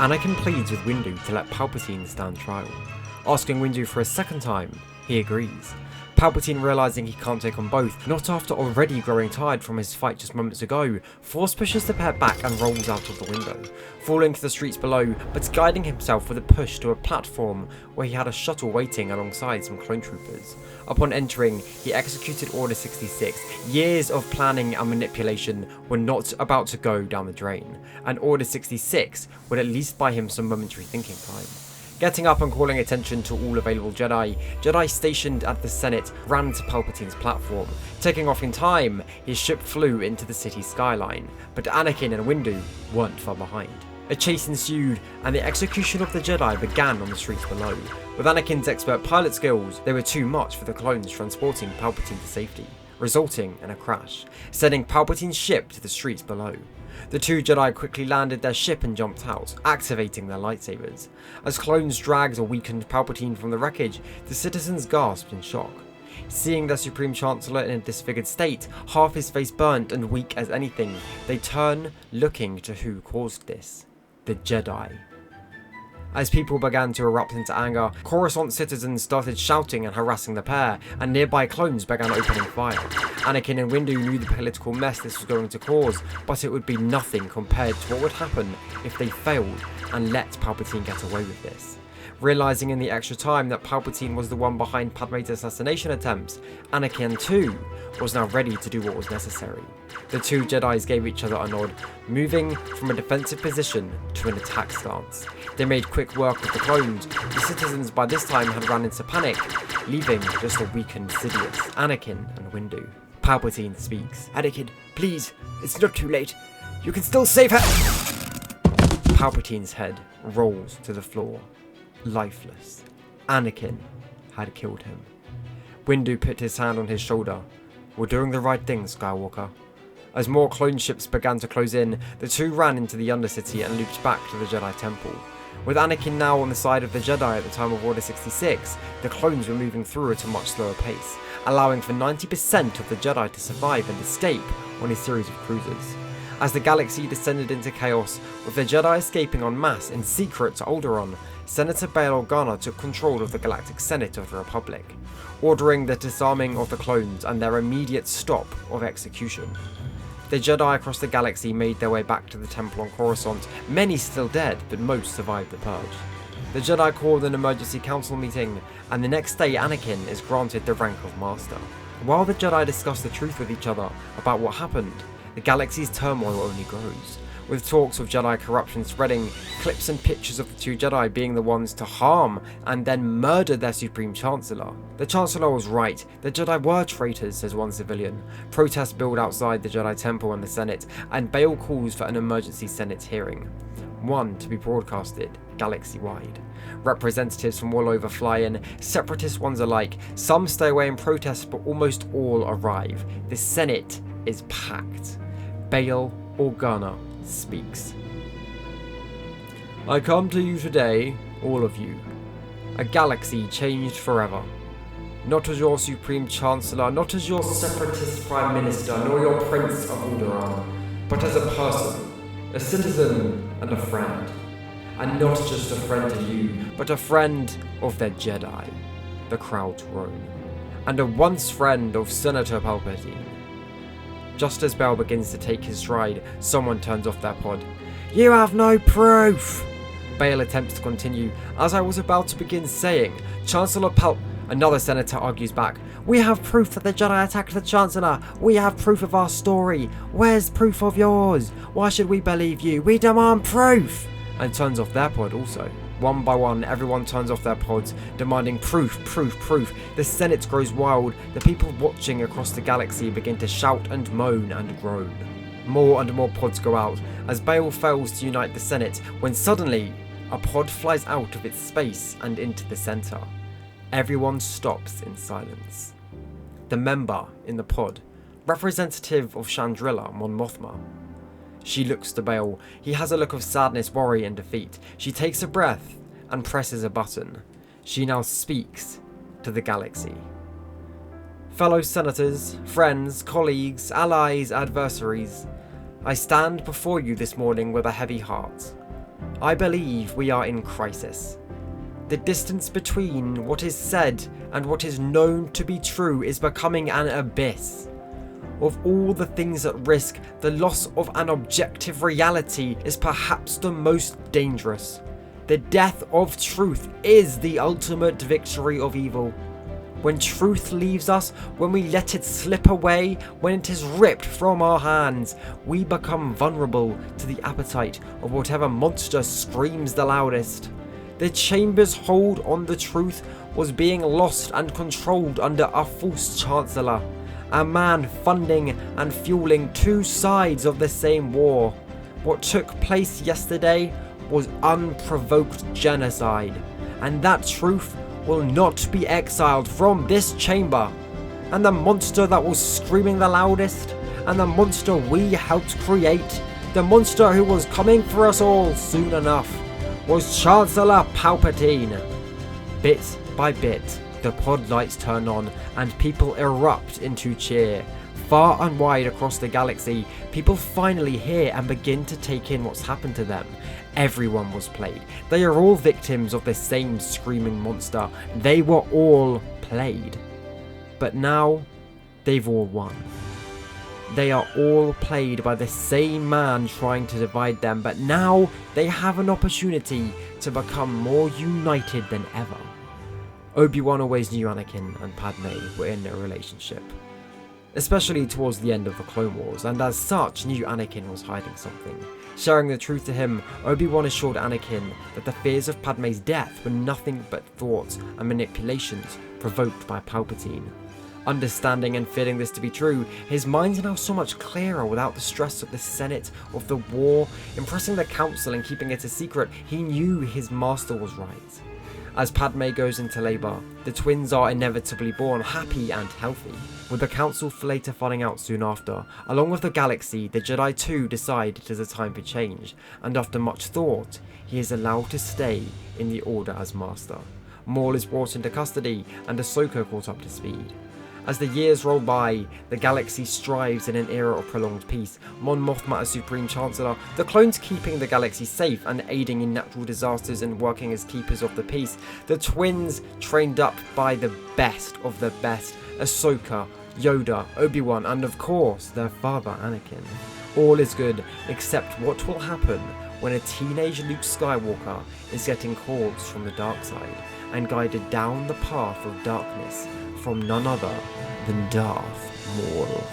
Anakin pleads with Windu to let Palpatine stand trial. Asking Windu for a second time, he agrees. Palpatine, realising he can't take on both, not after already growing tired from his fight just moments ago, force pushes the pair back and rolls out of the window, falling to the streets below, but guiding himself with a push to a platform where he had a shuttle waiting alongside some clone troopers. Upon entering, he executed Order 66. Years of planning and manipulation were not about to go down the drain, and Order 66 would at least buy him some momentary thinking time. Getting up and calling attention to all available Jedi stationed at the Senate ran to Palpatine's platform. Taking off in time, his ship flew into the city's skyline, but Anakin and Windu weren't far behind. A chase ensued, and the execution of the Jedi began on the streets below. With Anakin's expert pilot skills, they were too much for the clones transporting Palpatine to safety, resulting in a crash, sending Palpatine's ship to the streets below. The two Jedi quickly landed their ship and jumped out, activating their lightsabers. As clones dragged a weakened Palpatine from the wreckage, the citizens gasped in shock. Seeing their Supreme Chancellor in a disfigured state, half his face burnt and weak as anything, they turn, looking to who caused this: the Jedi. As people began to erupt into anger, Coruscant citizens started shouting and harassing the pair, and nearby clones began opening fire. Anakin and Windu knew the political mess this was going to cause, but it would be nothing compared to what would happen if they failed and let Palpatine get away with this. Realizing in the extra time that Palpatine was the one behind Padme's assassination attempts, Anakin too was now ready to do what was necessary. The two Jedis gave each other a nod, moving from a defensive position to an attack stance. They made quick work of the clones. The citizens by this time had run into panic, leaving just a weakened Sidious, Anakin and Windu. Palpatine speaks. Anakin, please, it's not too late. You can still save her. Palpatine's head rolls to the floor, lifeless. Anakin had killed him. Windu put his hand on his shoulder. We're doing the right thing, Skywalker. As more clone ships began to close in, the two ran into the Undercity and looped back to the Jedi Temple. With Anakin now on the side of the Jedi at the time of Order 66, the clones were moving through at a much slower pace, allowing for 90% of the Jedi to survive and escape on a series of cruisers. As the galaxy descended into chaos, with the Jedi escaping en masse in secret to Alderaan, Senator Bail Organa took control of the Galactic Senate of the Republic, ordering the disarming of the clones and their immediate stop of execution. The Jedi across the galaxy made their way back to the temple on Coruscant, many still dead, but most survived the purge. The Jedi called an emergency council meeting, and the next day Anakin is granted the rank of Master. While the Jedi discuss the truth with each other about what happened, the galaxy's turmoil only grows, with talks of Jedi corruption spreading, clips and pictures of the two Jedi being the ones to harm and then murder their Supreme Chancellor. The Chancellor was right, the Jedi were traitors, says one civilian. Protests build outside the Jedi Temple and the Senate, and Bail calls for an emergency Senate hearing. One to be broadcasted galaxy-wide. Representatives from all over fly in, separatist ones alike. Some stay away in protest, but almost all arrive. The Senate is packed. Bail Organa speaks. I come to you today, all of you, a galaxy changed forever. Not as your Supreme Chancellor, not as your separatist Prime Minister, nor your Prince of Alderaan, but as a person, a citizen and a friend. And not just a friend to you, but a friend of the Jedi, the crowd groan, and a once friend of Senator Palpatine. Just as Bail begins to take his stride, someone turns off their pod. You have no proof! Bail attempts to continue. As I was about to begin saying, Chancellor Another senator argues back. We have proof that the Jedi attacked the Chancellor. We have proof of our story. Where's proof of yours? Why should we believe you? We demand proof! And turns off their pod also. One by one, everyone turns off their pods, demanding proof, proof, proof. The Senate grows wild. The people watching across the galaxy begin to shout and moan and groan. More and more pods go out, as Bail fails to unite the Senate, when suddenly, a pod flies out of its space and into the center. Everyone stops in silence. The member in the pod, representative of Chandrila, Mon Mothma. She looks to Bail. He has a look of sadness, worry and defeat. She takes a breath and presses a button. She now speaks to the galaxy. Fellow senators, friends, colleagues, allies, adversaries, I stand before you this morning with a heavy heart. I believe we are in crisis. The distance between what is said and what is known to be true is becoming an abyss. Of all the things at risk, the loss of an objective reality is perhaps the most dangerous. The death of truth is the ultimate victory of evil. When truth leaves us, when we let it slip away, when it is ripped from our hands, we become vulnerable to the appetite of whatever monster screams the loudest. The Chamber's hold on the truth was being lost and controlled under a false chancellor, a man funding and fueling two sides of the same war. What took place yesterday was unprovoked genocide, and that truth will not be exiled from this chamber. And the monster that was screaming the loudest, and the monster we helped create, the monster who was coming for us all soon enough, was Chancellor Palpatine. Bit by bit, the pod lights turn on and people erupt into cheer. Far and wide across the galaxy, people finally hear and begin to take in what's happened to them. Everyone was played. They are all victims of the same screaming monster. They were all played. But now, they've all won. They are all played by the same man trying to divide them, but now they have an opportunity to become more united than ever. Obi-Wan always knew Anakin and Padme were in a relationship, especially towards the end of the Clone Wars, and as such knew Anakin was hiding something. Sharing the truth to him, Obi-Wan assured Anakin that the fears of Padme's death were nothing but thoughts and manipulations provoked by Palpatine. Understanding and feeling this to be true, his mind's now so much clearer without the stress of the Senate, of the war, impressing the Council and keeping it a secret. He knew his master was right. As Padme goes into labour, the twins are inevitably born happy and healthy, with the Council later finding out soon after. Along with the galaxy, the Jedi too decide it is a time for change, and after much thought, he is allowed to stay in the Order as Master. Maul is brought into custody, and Ahsoka caught up to speed. As the years roll by, the galaxy strives in an era of prolonged peace. Mon Mothma as Supreme Chancellor, the clones keeping the galaxy safe and aiding in natural disasters and working as keepers of the peace. The twins trained up by the best of the best, Ahsoka, Yoda, Obi-Wan, and of course, their father Anakin. All is good, except what will happen when a teenage Luke Skywalker is getting calls from the dark side and guided down the path of darkness from none other than Darth Maul.